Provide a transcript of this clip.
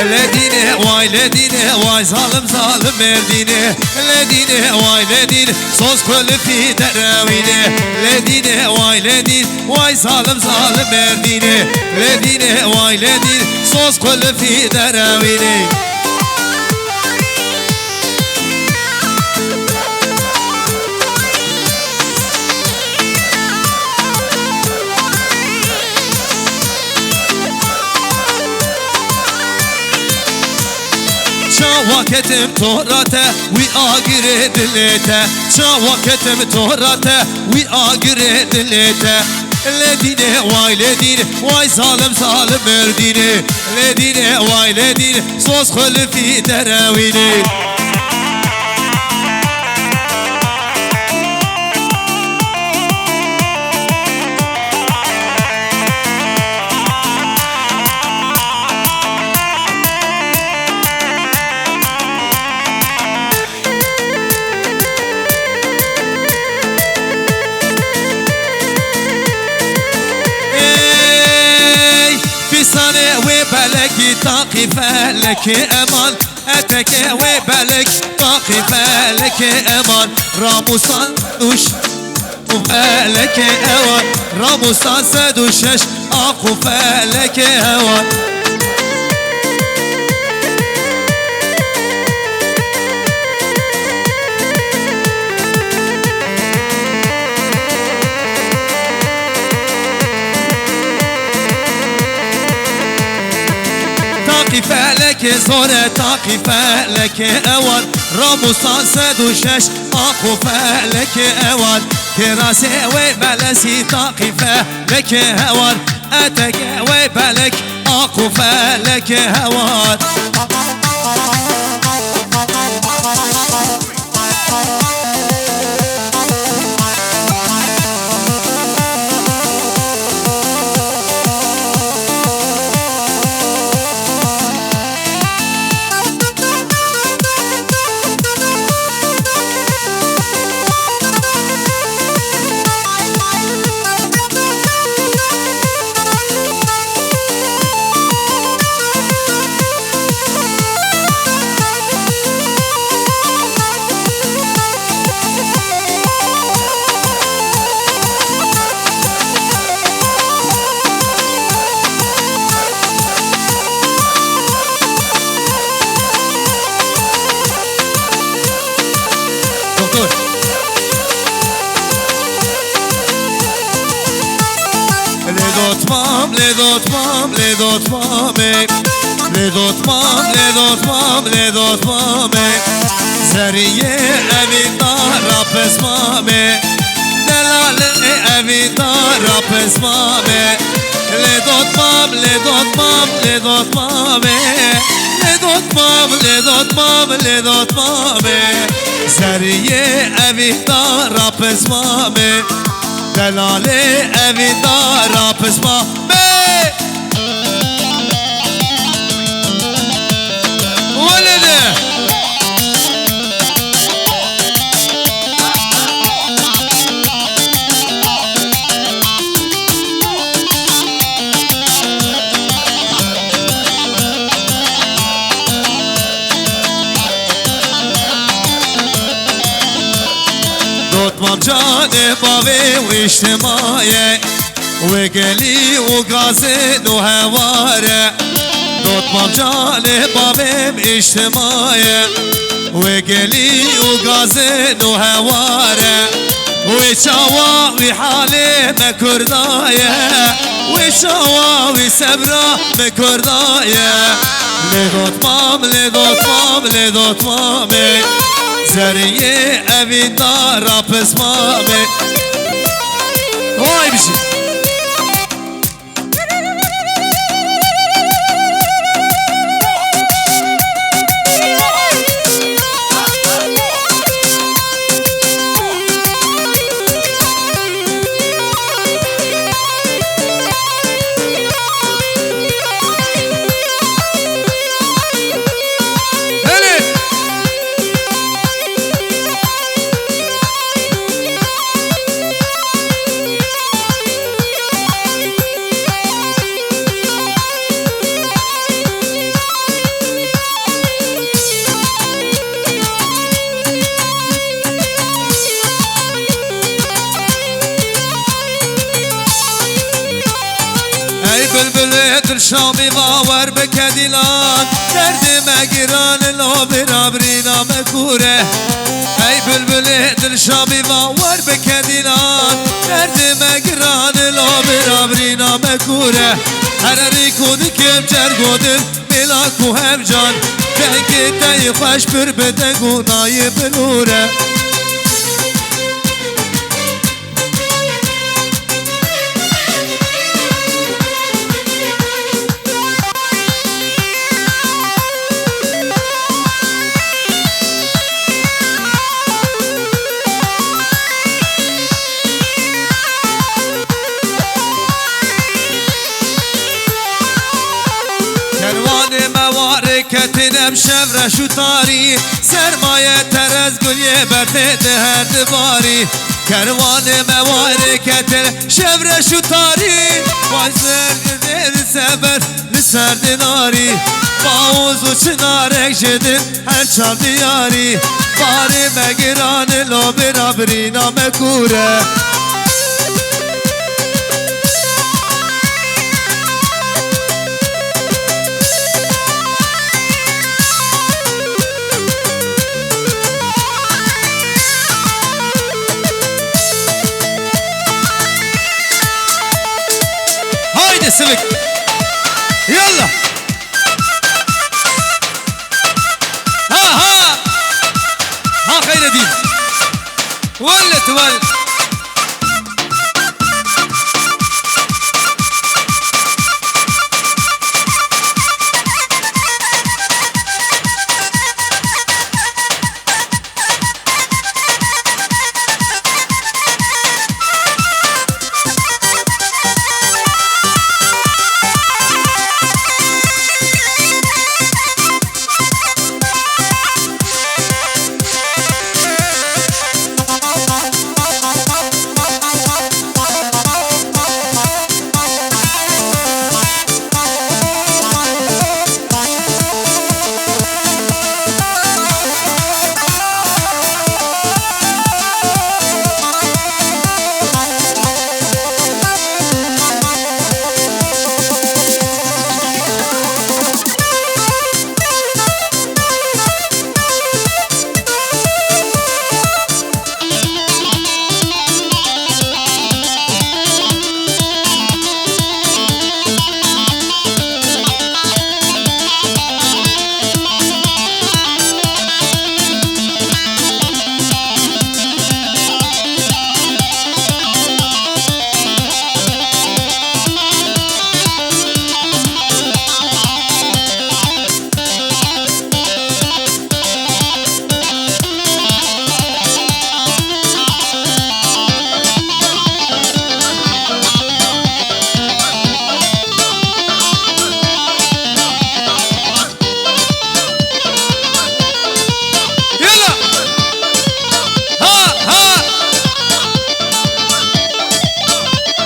لدينه واي لدينه واي ظالم ظالم مردينه لدينه واي لدينه صوص كل في دراوينه لدينه واي لدين واي ظالم ظالم مردينه لدينه واي لدين صوص كل في دراوينه شاوكتم تهرته وآقر دلته شاوكتم تهرته وآقر دلته لدينه واي لدينه واي ظالم ظالم مردينه لدينه واي لدينه صوص خل في دراوينه وبلك طاقفة لك أمان أتك وبلك طاقفة لك أمان راموسان دوش وفالك أوان راموسان سدوشش أخوفة لك أوان لك زورة طاقفة لك أول راموسان سدوشش أخوفة لك أول كراسي وبلسي طاقفة لك أول أتك وبلك أخوفة لك أول لدوتمام لدوتمام لدوتمام لدوتمام لدوتمام لدوتمام زریه امیدار پسمام دلال امیدار پسمام لدوتمام لدوتمام لدوتمام لدوتمام لدوتمام لدوتمام زریه امیدار پسمام دلال امیدار پسمام دوتمام جان باوی و اجتماعی و گلی و گازن و هواره دوتمام جان باوی و اجتماعی و گلی و گازن و هواره و چاوا و حاله مکردایه و چاوا و صبرا مکردایه لدوتمام لدوتمام لدوتمام زریه امیدار پسمام وای بشی شامی باور بکدیلان دردم گران لو برابرینا مکوره ای بلبل دل شامی باور بکدیلان دردم گران لو برابرینا مکوره هرری کودی کم جرگودم ملاکو هم جان دنگی تایی خوش پر بده گونای بلوره کتنم شفره شو تاری سرمایه تر از گلیه برده هر دباری کروان مواره کتن شفره شو تاری وای سرد سبر لسرد ناری باوز و چنارک شدن هر چال دیاری باری مگران لو برابری نامکوره سلك يلا ها خير دين ولت